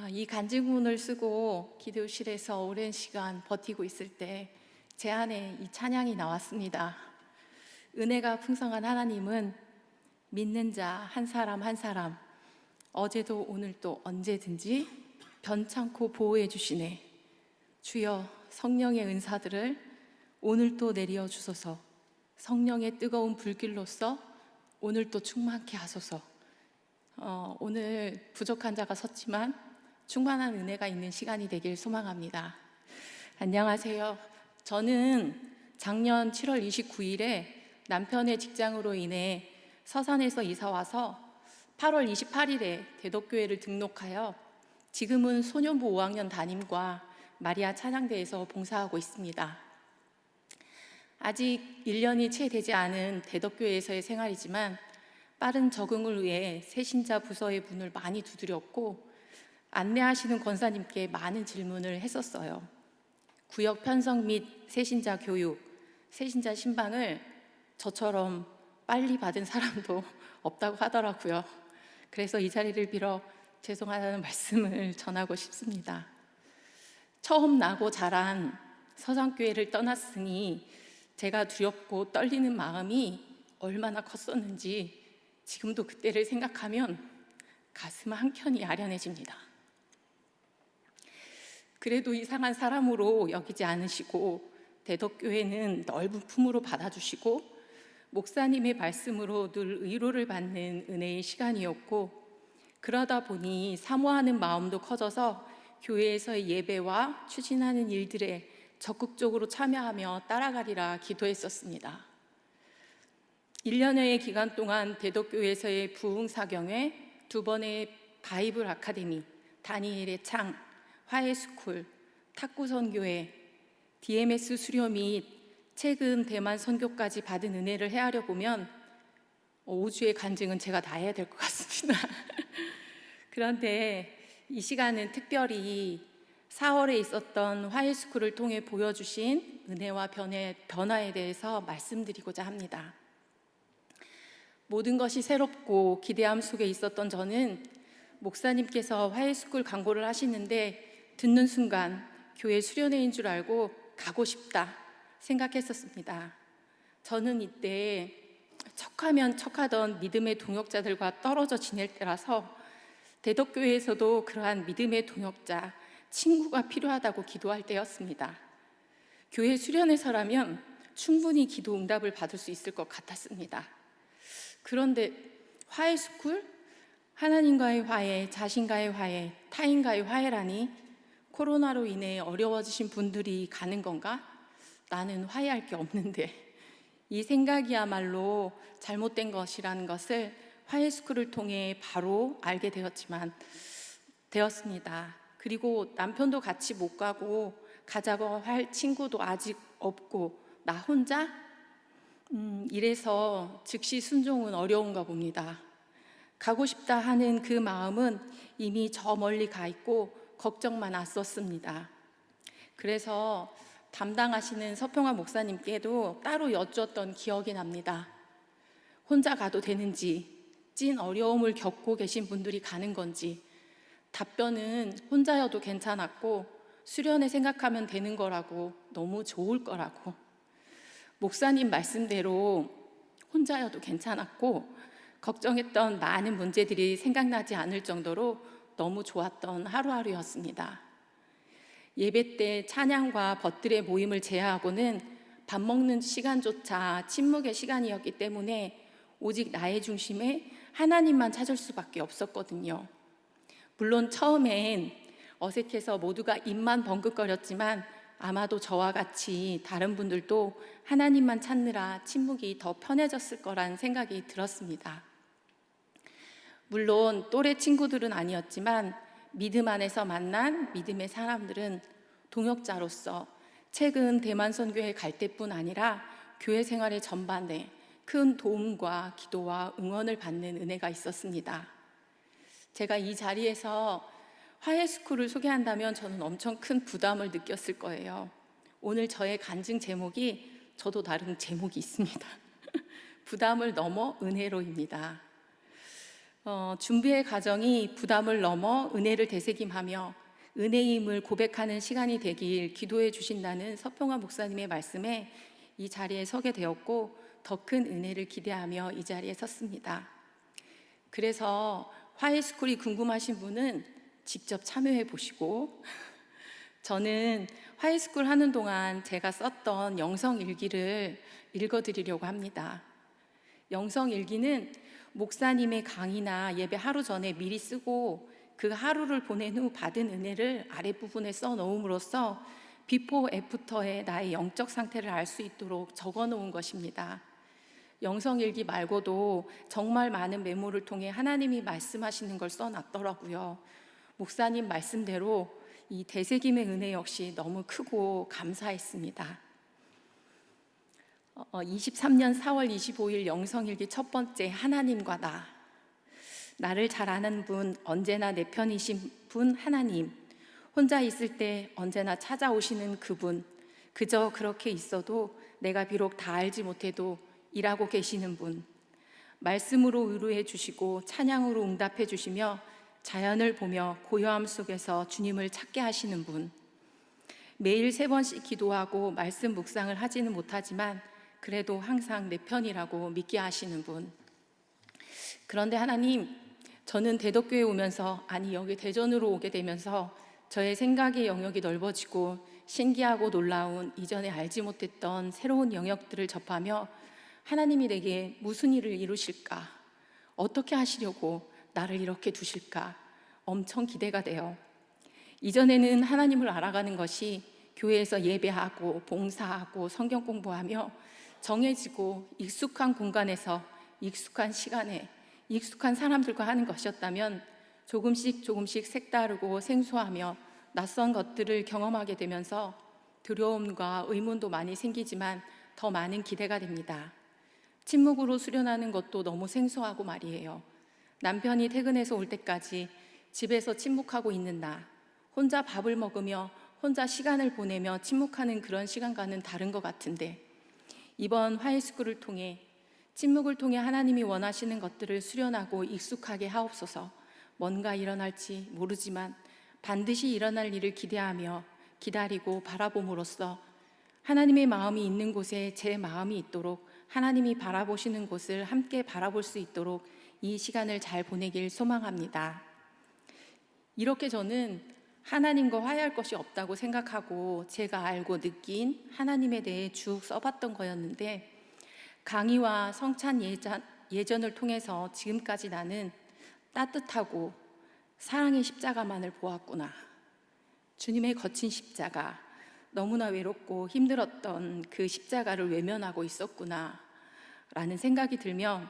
이 간증문을 쓰고 기도실에서 오랜 시간 버티고 있을 때 제 안에 이 찬양이 나왔습니다. 은혜가 풍성한 하나님은 믿는 자 한 사람 한 사람 어제도 오늘도 언제든지 변찮고 보호해 주시네. 주여, 성령의 은사들을 오늘도 내려 주소서. 성령의 뜨거운 불길로서 오늘도 충만케 하소서. 오늘 부족한 자가 섰지만 충만한 은혜가 있는 시간이 되길 소망합니다. 안녕하세요. 저는 작년 7월 29일에 남편의 직장으로 인해 서산에서 이사와서 8월 28일에 대덕교회를 등록하여 지금은 소년부 5학년 담임과 마리아 찬양대에서 봉사하고 있습니다. 아직 1년이 채 되지 않은 대덕교회에서의 생활이지만 빠른 적응을 위해 새신자 부서의 문을 많이 두드렸고 안내하시는 권사님께 많은 질문을 했었어요. 구역 편성 및 새신자 교육, 새신자 신방을 저처럼 빨리 받은 사람도 없다고 하더라고요. 그래서 이 자리를 빌어 죄송하다는 말씀을 전하고 싶습니다. 처음 나고 자란 서산교회를 떠났으니 제가 두렵고 떨리는 마음이 얼마나 컸었는지 지금도 그때를 생각하면 가슴 한켠이 아련해집니다. 그래도 이상한 사람으로 여기지 않으시고 대덕교회는 넓은 품으로 받아주시고 목사님의 말씀으로 늘 위로를 받는 은혜의 시간이었고, 그러다 보니 사모하는 마음도 커져서 교회에서의 예배와 추진하는 일들에 적극적으로 참여하며 따라가리라 기도했었습니다. 1년여의 기간 동안 대덕교회에서의 부흥사경회, 2번의 바이블 아카데미, 다니엘의 창, 화해스쿨, 탁구선교회, DMS 수료 및 최근 대만 선교까지 받은 은혜를 헤아려 보면 5주의 간증은 제가 다 해야 될 것 같습니다. 그런데 이 시간은 특별히 4월에 있었던 화해스쿨을 통해 보여주신 은혜와 변화에 대해서 말씀드리고자 합니다. 모든 것이 새롭고 기대함 속에 있었던 저는 목사님께서 화해스쿨 광고를 하시는데 듣는 순간 교회 수련회인 줄 알고 가고 싶다 생각했었습니다. 저는 이때 척하면 척하던 믿음의 동역자들과 떨어져 지낼 때라서 대덕교회에서도 그러한 믿음의 동역자, 친구가 필요하다고 기도할 때였습니다. 교회 수련회서라면 충분히 기도 응답을 받을 수 있을 것 같았습니다. 그런데 화해스쿨? 하나님과의 화해, 자신과의 화해, 타인과의 화해라니 코로나로 인해 어려워지신 분들이 가는 건가? 나는 화해할 게 없는데. 이 생각이야말로 잘못된 것이라는 것을 화해스쿨을 통해 바로 알게 되었습니다. 그리고 남편도 같이 못 가고 가자고 할 친구도 아직 없고 나 혼자? 이래서 즉시 순종은 어려운가 봅니다. 가고 싶다 하는 그 마음은 이미 저 멀리 가 있고 걱정만 앞섰습니다. 그래서 담당하시는 서평화 목사님께도 따로 여쭈었던 기억이 납니다. 혼자 가도 되는지, 찐 어려움을 겪고 계신 분들이 가는 건지. 답변은 혼자여도 괜찮았고 수련회 생각하면 되는 거라고, 너무 좋을 거라고. 목사님 말씀대로 혼자여도 괜찮았고 걱정했던 많은 문제들이 생각나지 않을 정도로 너무 좋았던 하루하루였습니다. 예배 때 찬양과 벗들의 모임을 제외하고는 밥 먹는 시간조차 침묵의 시간이었기 때문에 오직 나의 중심에 하나님만 찾을 수밖에 없었거든요. 물론 처음엔 어색해서 모두가 입만 벙긋거렸지만 아마도 저와 같이 다른 분들도 하나님만 찾느라 침묵이 더 편해졌을 거란 생각이 들었습니다. 물론 또래 친구들은 아니었지만 믿음 안에서 만난 믿음의 사람들은 동역자로서 최근 대만 선교회 갈 때뿐 아니라 교회 생활의 전반에 큰 도움과 기도와 응원을 받는 은혜가 있었습니다. 제가 이 자리에서 화해스쿨을 소개한다면 저는 엄청 큰 부담을 느꼈을 거예요. 오늘 저의 간증 제목이 저도 나름 제목이 있습니다. 부담을 넘어 은혜로입니다. 준비의 과정이 부담을 넘어 은혜를 되새김하며 은혜임을 고백하는 시간이 되길 기도해 주신다는 서평화 목사님의 말씀에 이 자리에 서게 되었고 더 큰 은혜를 기대하며 이 자리에 섰습니다. 그래서 화해스쿨이 궁금하신 분은 직접 참여해 보시고, 저는 화해스쿨 하는 동안 제가 썼던 영성일기를 읽어드리려고 합니다. 영성일기는 목사님의 강의나 예배 하루 전에 미리 쓰고 그 하루를 보낸 후 받은 은혜를 아랫부분에 써놓음으로써 비포 애프터의 나의 영적 상태를 알 수 있도록 적어놓은 것입니다. 영성일기 말고도 정말 많은 메모를 통해 하나님이 말씀하시는 걸 써놨더라고요. 목사님 말씀대로 이 되새김의 은혜 역시 너무 크고 감사했습니다. 23년 4월 25일 영성일기 첫 번째, 하나님과 나. 나를 잘 아는 분, 언제나 내 편이신 분 하나님, 혼자 있을 때 언제나 찾아오시는 그분, 그저 그렇게 있어도 내가 비록 다 알지 못해도 일하고 계시는 분, 말씀으로 위로해 주시고 찬양으로 응답해 주시며 자연을 보며 고요함 속에서 주님을 찾게 하시는 분, 매일 3번씩 기도하고 말씀 묵상을 하지는 못하지만 그래도 항상 내 편이라고 믿게 하시는 분. 그런데 하나님, 저는 대덕교회 오면서, 아니 여기 대전으로 오게 되면서 저의 생각의 영역이 넓어지고 신기하고 놀라운 이전에 알지 못했던 새로운 영역들을 접하며 하나님이 내게 무슨 일을 이루실까? 어떻게 하시려고 나를 이렇게 두실까? 엄청 기대가 돼요. 이전에는 하나님을 알아가는 것이 교회에서 예배하고 봉사하고 성경 공부하며 정해지고 익숙한 공간에서 익숙한 시간에 익숙한 사람들과 하는 것이었다면 조금씩 색다르고 생소하며 낯선 것들을 경험하게 되면서 두려움과 의문도 많이 생기지만 더 많은 기대가 됩니다. 침묵으로 수련하는 것도 너무 생소하고 말이에요. 남편이 퇴근해서 올 때까지 집에서 침묵하고 있는 나, 혼자 밥을 먹으며 혼자 시간을 보내며 침묵하는 그런 시간과는 다른 것 같은데, 이번 화해스쿨을 통해 침묵을 통해 하나님이 원하시는 것들을 수련하고 익숙하게 하옵소서. 뭔가 일어날지 모르지만 반드시 일어날 일을 기대하며 기다리고 바라봄으로써 하나님의 마음이 있는 곳에 제 마음이 있도록, 하나님이 바라보시는 곳을 함께 바라볼 수 있도록 이 시간을 잘 보내길 소망합니다. 이렇게 저는 하나님과 화해할 것이 없다고 생각하고 제가 알고 느낀 하나님에 대해 쭉 써봤던 거였는데, 강의와 성찬 예전을 통해서 지금까지 나는 따뜻하고 사랑의 십자가만을 보았구나. 주님의 거친 십자가, 너무나 외롭고 힘들었던 그 십자가를 외면하고 있었구나 라는 생각이 들며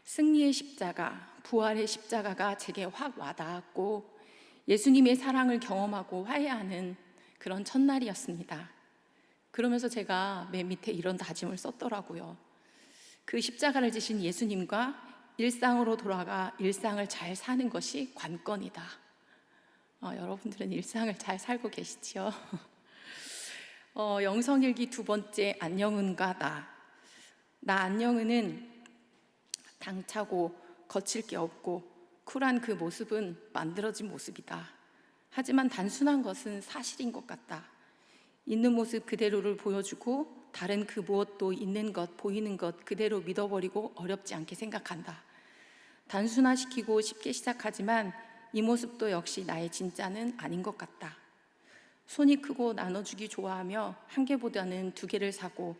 승리의 십자가, 부활의 십자가가 제게 확 와닿았고 예수님의 사랑을 경험하고 화해하는 그런 첫날이었습니다. 그러면서 제가 맨 밑에 이런 다짐을 썼더라고요. 그 십자가를 지신 예수님과 일상으로 돌아가 일상을 잘 사는 것이 관건이다. 여러분들은 일상을 잘 살고 계시지요? 영성일기 두 번째, 안녕은과 나 안녕은은 당차고 거칠 게 없고 쿨한 그 모습은 만들어진 모습이다. 하지만 단순한 것은 사실인 것 같다. 있는 모습 그대로를 보여주고 다른 그 무엇도 있는 것, 보이는 것 그대로 믿어버리고 어렵지 않게 생각한다. 단순화시키고 쉽게 시작하지만 이 모습도 역시 나의 진짜는 아닌 것 같다. 손이 크고 나눠주기 좋아하며 한 개보다는 2개를 사고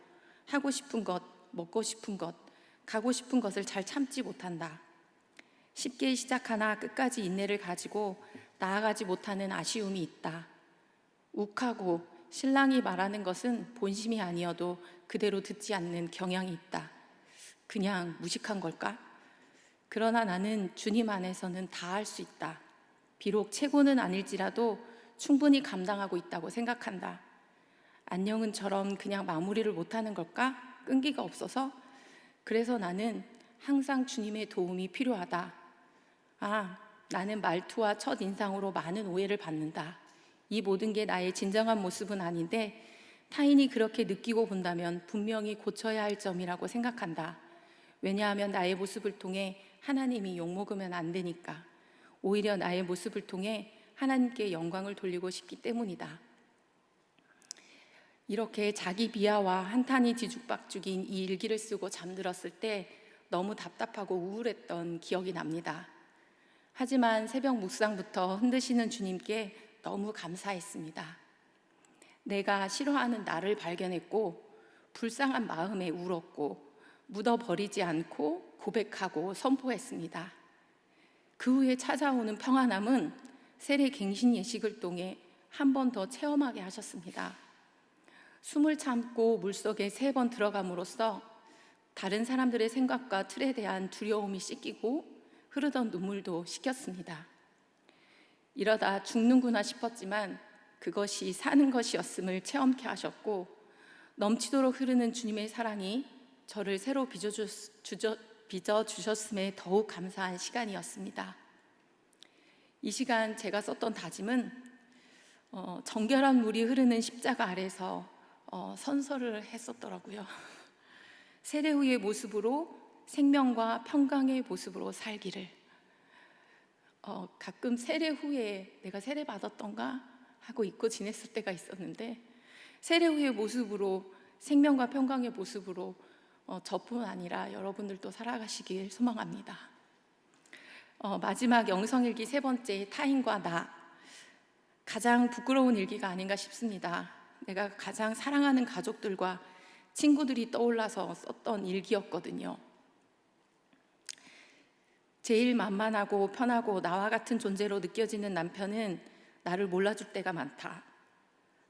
하고 싶은 것, 먹고 싶은 것, 가고 싶은 것을 잘 참지 못한다. 쉽게 시작하나 끝까지 인내를 가지고 나아가지 못하는 아쉬움이 있다. 욱하고 신랑이 말하는 것은 본심이 아니어도 그대로 듣지 않는 경향이 있다. 그냥 무식한 걸까? 그러나 나는 주님 안에서는 다 할 수 있다. 비록 최고는 아닐지라도 충분히 감당하고 있다고 생각한다. 안녕은처럼 그냥 마무리를 못하는 걸까? 끈기가 없어서? 그래서 나는 항상 주님의 도움이 필요하다. 나는 말투와 첫인상으로 많은 오해를 받는다. 이 모든 게 나의 진정한 모습은 아닌데 타인이 그렇게 느끼고 본다면 분명히 고쳐야 할 점이라고 생각한다. 왜냐하면 나의 모습을 통해 하나님이 욕먹으면 안 되니까 오히려 나의 모습을 통해 하나님께 영광을 돌리고 싶기 때문이다. 이렇게 자기 비하와 한탄이 뒤죽박죽인 이 일기를 쓰고 잠들었을 때 너무 답답하고 우울했던 기억이 납니다. 하지만 새벽 묵상부터 흔드시는 주님께 너무 감사했습니다. 내가 싫어하는 나를 발견했고 불쌍한 마음에 울었고 묻어버리지 않고 고백하고 선포했습니다. 그 후에 찾아오는 평안함은 세례 갱신 예식을 통해 한 번 더 체험하게 하셨습니다. 숨을 참고 물속에 3번 들어감으로써 다른 사람들의 생각과 틀에 대한 두려움이 씻기고 흐르던 눈물도 씻겼습니다. 이러다 죽는구나 싶었지만 그것이 사는 것이었음을 체험케 하셨고 넘치도록 흐르는 주님의 사랑이 저를 새로 빚어주셨음에 더욱 감사한 시간이었습니다. 이 시간 제가 썼던 다짐은 정결한 물이 흐르는 십자가 아래서 선서를 했었더라고요. 세례 후의 모습으로 생명과 평강의 모습으로 살기를. 가끔 세례 후에 내가 세례 받았던가 하고 잊고 지냈을 때가 있었는데 세례 후의 모습으로 생명과 평강의 모습으로 저뿐 아니라 여러분들도 살아가시길 소망합니다. 마지막 영성일기 3번째 타인과 나, 가장 부끄러운 일기가 아닌가 싶습니다. 내가 가장 사랑하는 가족들과 친구들이 떠올라서 썼던 일기였거든요. 제일 만만하고 편하고 나와 같은 존재로 느껴지는 남편은 나를 몰라줄 때가 많다.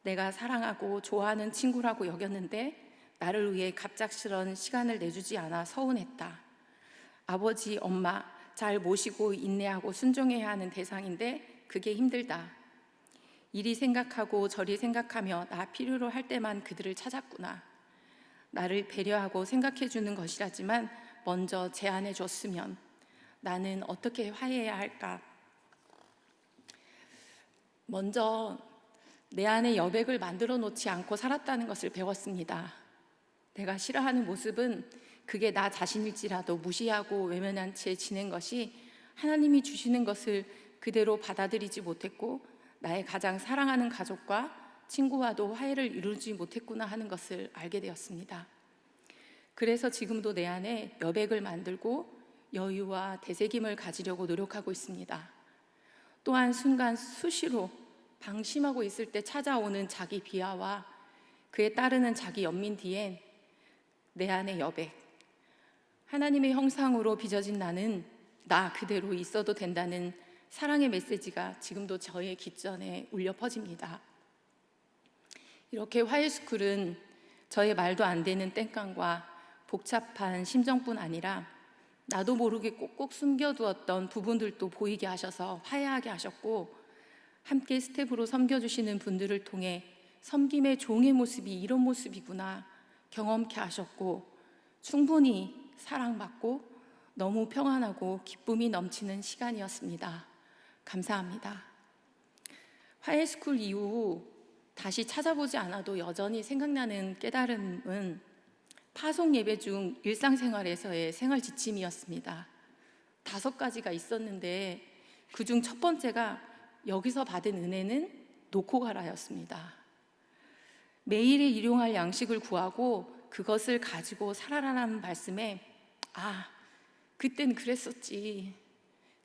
내가 사랑하고 좋아하는 친구라고 여겼는데 나를 위해 갑작스런 시간을 내주지 않아 서운했다. 아버지, 엄마 잘 모시고 인내하고 순종해야 하는 대상인데 그게 힘들다. 이리 생각하고 저리 생각하며 나 필요로 할 때만 그들을 찾았구나. 나를 배려하고 생각해 주는 것이라지만 먼저 제안해 줬으면 나는 어떻게 화해해야 할까? 먼저 내 안에 여백을 만들어 놓지 않고 살았다는 것을 배웠습니다. 내가 싫어하는 모습은 그게 나 자신일지라도 무시하고 외면한 채 지낸 것이 하나님이 주시는 것을 그대로 받아들이지 못했고 나의 가장 사랑하는 가족과 친구와도 화해를 이루지 못했구나 하는 것을 알게 되었습니다. 그래서 지금도 내 안에 여백을 만들고 여유와 되새김을 가지려고 노력하고 있습니다. 또한 순간 수시로 방심하고 있을 때 찾아오는 자기 비하와 그에 따르는 자기 연민 뒤엔 내 안의 여백, 하나님의 형상으로 빚어진 나는 나 그대로 있어도 된다는 사랑의 메시지가 지금도 저의 귓전에 울려 퍼집니다. 이렇게 화해스쿨은 저의 말도 안 되는 땡깡과 복잡한 심정뿐 아니라 나도 모르게 꼭꼭 숨겨두었던 부분들도 보이게 하셔서 화해하게 하셨고 함께 스텝으로 섬겨주시는 분들을 통해 섬김의 종의 모습이 이런 모습이구나 경험케 하셨고 충분히 사랑받고 너무 평안하고 기쁨이 넘치는 시간이었습니다. 감사합니다. 화해스쿨 이후 다시 찾아보지 않아도 여전히 생각나는 깨달음은 파송 예배 중 일상생활에서의 생활 지침이었습니다. 5가지가 있었는데 그중 첫 번째가 여기서 받은 은혜는 놓고 가라였습니다. 매일에 일용할 양식을 구하고 그것을 가지고 살아라라는 말씀에 그땐 그랬었지가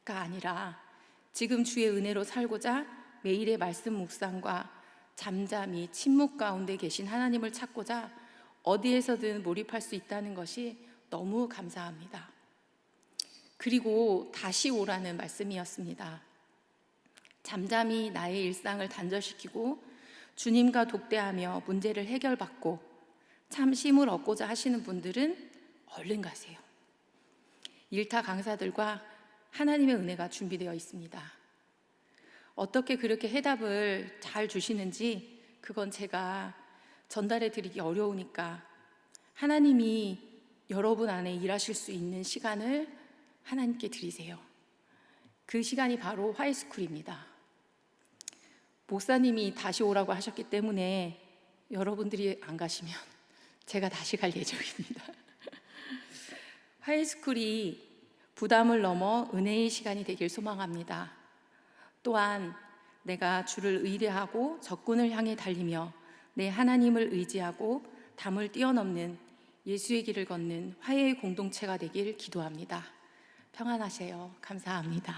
아니라 지금 주의 은혜로 살고자 매일의 말씀 묵상과 잠잠히 침묵 가운데 계신 하나님을 찾고자 어디에서든 몰입할 수 있다는 것이 너무 감사합니다. 그리고 다시 오라는 말씀이었습니다. 잠잠히 나의 일상을 단절시키고 주님과 독대하며 문제를 해결받고 참 쉼을 얻고자 하시는 분들은 얼른 가세요. 일타 강사들과 하나님의 은혜가 준비되어 있습니다. 어떻게 그렇게 해답을 잘 주시는지 그건 제가 전달해 드리기 어려우니까 하나님이 여러분 안에 일하실 수 있는 시간을 하나님께 드리세요. 그 시간이 바로 화해스쿨입니다. 목사님이 다시 오라고 하셨기 때문에 여러분들이 안 가시면 제가 다시 갈 예정입니다. 화해스쿨이 부담을 넘어 은혜의 시간이 되길 소망합니다. 또한 내가 주를 의뢰하고 적군을 향해 달리며 내 하나님을 의지하고 담을 뛰어넘는 예수의 길을 걷는 화해의 공동체가 되길 기도합니다. 평안하세요. 감사합니다.